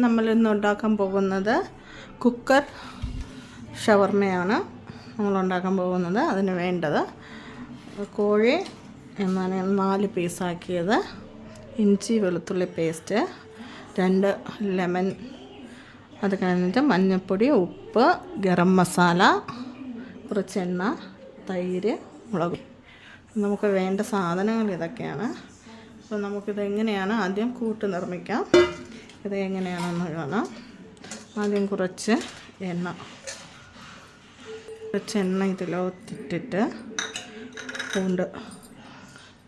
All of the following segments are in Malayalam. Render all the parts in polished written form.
നമ്മളിന്ന് ഉണ്ടാക്കാൻ പോകുന്നത് കുക്കർ ഷവർമയാണ് നമ്മളുണ്ടാക്കാൻ പോകുന്നത്. അതിന് വേണ്ടത് കോഴി 4 പീസാക്കിയത്, ഇഞ്ചി വെളുത്തുള്ളി പേസ്റ്റ്, 2 ലെമൺ, അത് കഴിഞ്ഞിട്ട് മഞ്ഞൾപ്പൊടി, ഉപ്പ്, ഗരം മസാല, കുറച്ച് എണ്ണ, തൈര്, മുളക്. നമുക്ക് വേണ്ട സാധനങ്ങൾ ഇതൊക്കെയാണ്. അപ്പോൾ നമുക്കിത് എങ്ങനെയാണ് ആദ്യം കൂട്ട് നിർമ്മിക്കാം. ഇത് എങ്ങനെയാണെന്ന് കാണാം. ആദ്യം കുറച്ച് എണ്ണ ഇതിലോട്ടിട്ടിട്ട് പൂണ്ട്,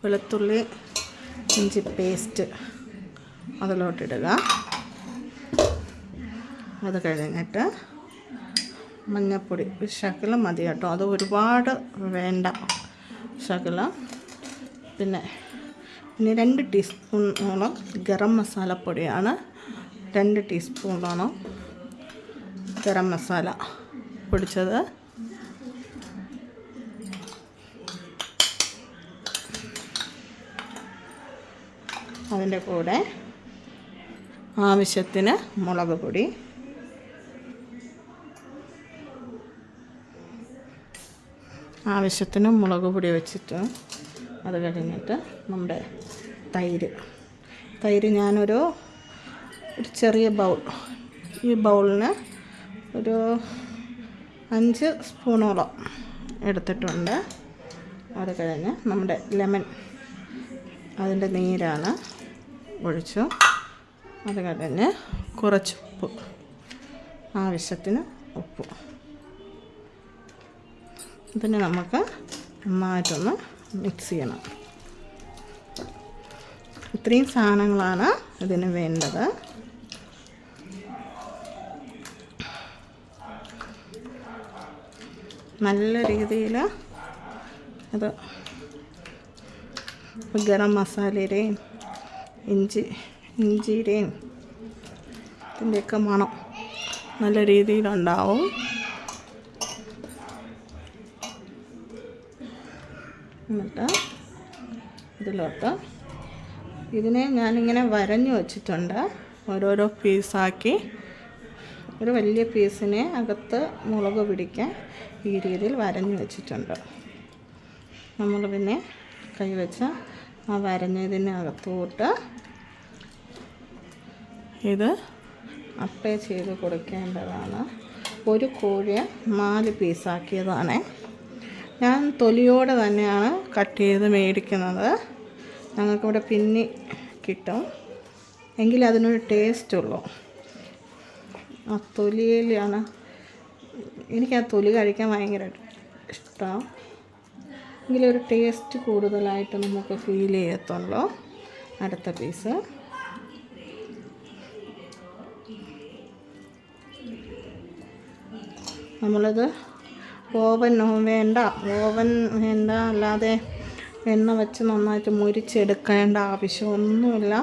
വെളുത്തുള്ളി, ഇഞ്ചി പേസ്റ്റ് അതിലോട്ടിടുക. അത് കഴിഞ്ഞിട്ട് മഞ്ഞൾപ്പൊടി ശകലം മതി കേട്ടോ, അത് ഒരുപാട് വേണ്ട, ശകലം. പിന്നെ 2 ടീസ്പൂണോളം ഗരം മസാലപ്പൊടിയാണ്, 2 ടീസ്പൂണോളം ഗരം മസാല പൊടിച്ചത്. അതിൻ്റെ കൂടെ ആവശ്യത്തിന് മുളക് പൊടി, വെച്ചിട്ട് അത് കഴിഞ്ഞിട്ട് നമ്മുടെ തൈര് ഞാനൊരു ചെറിയ ബൗൾ, ഈ ബൗളിന് ഒരു 5 സ്പൂണോളം എടുത്തിട്ടുണ്ട്. അത് കഴിഞ്ഞ് നമ്മുടെ ലെമൺ, അതിൻ്റെ നീരാണ് ഒഴിച്ചു. അത് കഴിഞ്ഞ് കുറച്ച് ഉപ്പ്, ആവശ്യത്തിന് ഉപ്പ്. ഇതിന് നമുക്ക് നന്നായിട്ടൊന്ന് മിക്സ് ചെയ്യണം. ഇത്രയും സാധനങ്ങളാണ് ഇതിന് വേണ്ടത്. നല്ല രീതിയിൽ അത് ഗരം മസാലയുടെയും ഇഞ്ചിയുടെയും ഇതിൻ്റെയൊക്കെ മണം നല്ല രീതിയിലുണ്ടാവും. എന്നിട്ട് ഇതിനെ ഞാനിങ്ങനെ വരഞ്ഞു വച്ചിട്ടുണ്ട്. ഓരോരോ പീസാക്കി ഒരു വലിയ പീസിനെ അകത്ത് മുളക് പിടിക്കാൻ ഈ രീതിയിൽ വരഞ്ഞു വെച്ചിട്ടുണ്ട്. നമ്മൾ പിന്നെ കൈവച്ച് ആ വരഞ്ഞതിനകത്തോട്ട് ഇത് അപ്ലൈ ചെയ്ത് കൊടുക്കേണ്ടതാണ്. ഒരു കോഴിയെ 4 പീസാക്കിയതാണ്. ഞാൻ തൊലിയോടെ തന്നെയാണ് കട്ട് ചെയ്ത് മേടിക്കുന്നത്. ഞങ്ങൾക്കിവിടെ പിന്നി കിട്ടും, എങ്കിൽ അതിനൊരു ടേസ്റ്റുള്ളൂ. ആ തൊലിയിലാണ്, എനിക്ക് ആ തൊലി കഴിക്കാൻ ഭയങ്കര ഇഷ്ടമാണ്. എങ്കിലൊരു ടേസ്റ്റ് കൂടുതലായിട്ട് നമുക്ക് ഫീൽ ചെയ്യത്തുള്ളൂ. അടുത്ത പീസ് നമ്മളത് ഓവൻ വേണ്ട, അല്ലാതെ എണ്ണ വെച്ച് നന്നായിട്ട് മുരിച്ചെടുക്കേണ്ട ആവശ്യമൊന്നുമില്ല.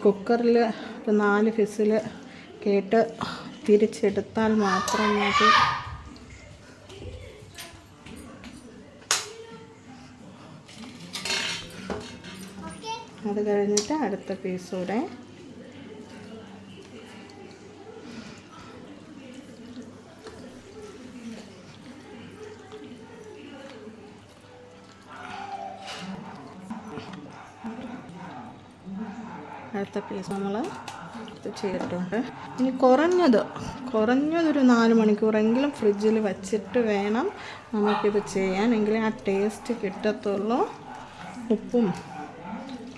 കുക്കറിൽ ഒരു 4 വിസിൽ കേട്ട് തിരിച്ചെടുത്താൽ മാത്രം മതി. അത് കഴിഞ്ഞിട്ട് അടുത്ത പീസൂടെ നമ്മൾ ഇത് ചെയ്തിട്ടുണ്ട്. ഇനി കുറഞ്ഞതൊരു 4 മണിക്കൂറെങ്കിലും ഫ്രിഡ്ജിൽ വച്ചിട്ട് വേണം നമുക്കിത് ചെയ്യാൻ, എങ്കിലേ ആ ടേസ്റ്റ് കിട്ടത്തുള്ളൂ. ഉപ്പും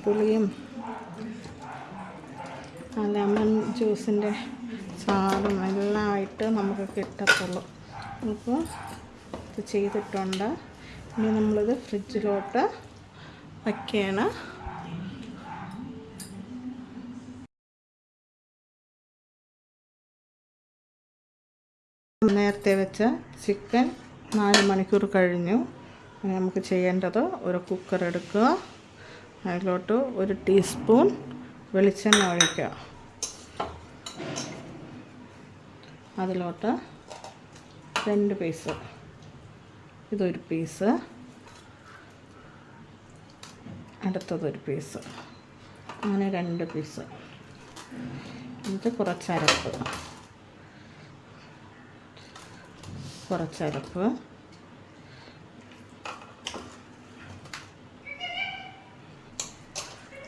പുളിയും ആ ലെമൺ ജ്യൂസിൻ്റെ സ്വാദും എല്ലാം ആയിട്ട് നമുക്ക് കിട്ടത്തുള്ളൂ. അപ്പോൾ ഇത് ചെയ്തിട്ടുണ്ട്. ഇനി നമ്മളിത് ഫ്രിഡ്ജിലോട്ട് വയ്ക്കുകയാണ്. നേരത്തെ വെച്ച ചിക്കൻ 4 മണിക്കൂർ കഴിഞ്ഞു. നമുക്ക് ചെയ്യേണ്ടത് ഒരു കുക്കർ എടുക്കുക, അതിലോട്ട് 1 ടീസ്പൂൺ വെളിച്ചെണ്ണ ഒഴിക്കുക. അതിലോട്ട് 2 പീസ്, ഇതൊരു പീസ്, അടുത്തതൊരു പീസ്, അങ്ങനെ 2 പീസ്. എന്നിട്ട് കുറച്ചരപ്പ്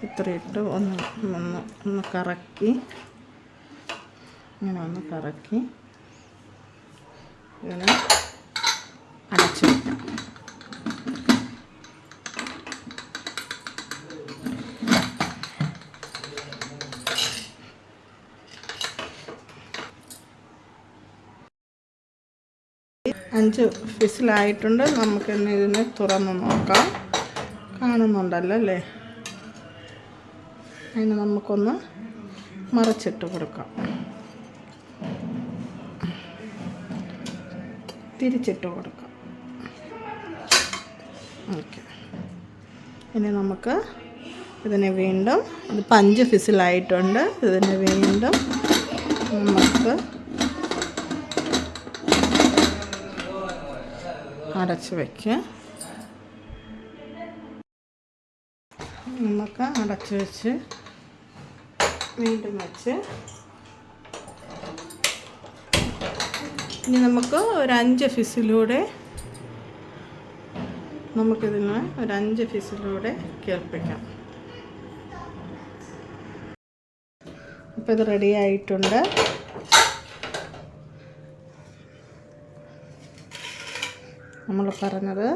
ഇത്രയിട്ട് ഒന്ന് കറക്കി ഇങ്ങനെ ഒന്ന് കറക്കി ഇങ്ങനെ അടച്ചു വയ്ക്കാം. അഞ്ച് വിസിലായിട്ടുണ്ട്. നമുക്കിന്ന് ഇതിനെ തുറന്ന് നോക്കാം. കാണുന്നുണ്ടല്ലോ അല്ലേ? അതിന് നമുക്കൊന്ന് മറിച്ചിട്ട് കൊടുക്കാം, തിരിച്ചിട്ട് കൊടുക്കാം. ഓക്കെ, ഇനി നമുക്ക് ഇതിനെ വീണ്ടും, ഇതിപ്പോൾ 5 വിസിലായിട്ടുണ്ട്. ഇതിനെ വീണ്ടും നമുക്ക് അടച്ച് വയ്ക്കുക. നമുക്ക് അടച്ച് വെച്ച് വീണ്ടും വെച്ച് ഇനി നമുക്ക് ഒരു 5 വിസിലൂടെ നമുക്കിതിന് ഒരു 5 വിസിലൂടെ കേൾപ്പിക്കാം. അപ്പോൾ ഇത് റെഡി ആയിട്ടുണ്ട്. നമ്മൾ പറഞ്ഞത്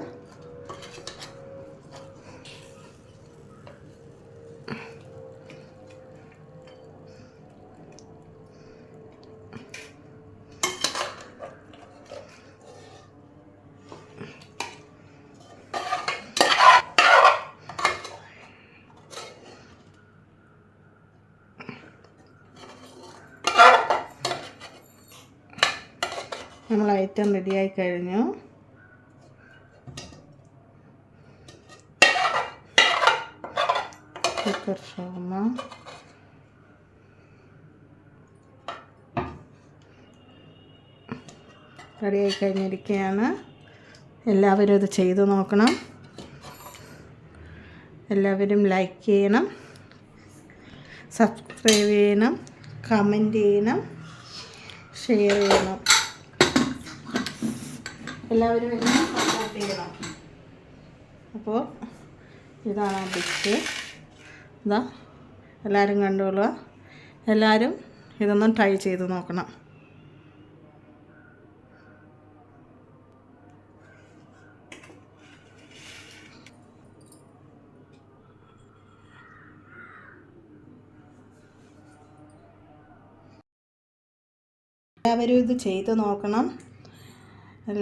നമ്മൾ ഐറ്റം റെഡിയായി കഴിഞ്ഞു. ചിക്കൻ ഷവർമ റെഡിയായി കഴിഞ്ഞിരിക്കുകയാണ്. എല്ലാവരും ഇത് ചെയ്തു നോക്കണം. എല്ലാവരും ലൈക്ക് ചെയ്യണം, സബ്സ്ക്രൈബ് ചെയ്യണം, കമൻറ്റ് ചെയ്യണം, ഷെയർ ചെയ്യണം. എല്ലാവരും എന്നെ സപ്പോർട്ട് ചെയ്യണം. അപ്പോൾ ഇതാണ് ആ ഡിഷ്. ഇതാ, എല്ലാവരും കണ്ടോളുക. എല്ലാവരും ഇതൊന്നും ട്രൈ ചെയ്ത് നോക്കണം. എല്ലാവരും ഇത് ചെയ്ത് നോക്കണം.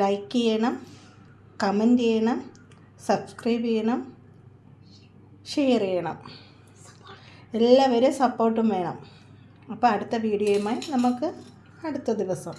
ലൈക്ക് ചെയ്യണം, കമൻറ്റ് ചെയ്യണം, സബ്സ്ക്രൈബ് ചെയ്യണം, ഷെയർ ചെയ്യണം. എല്ലാവരും സപ്പോർട്ടും വേണം. അപ്പോൾ അടുത്ത വീഡിയോയുമായി നമുക്ക് അടുത്ത ദിവസം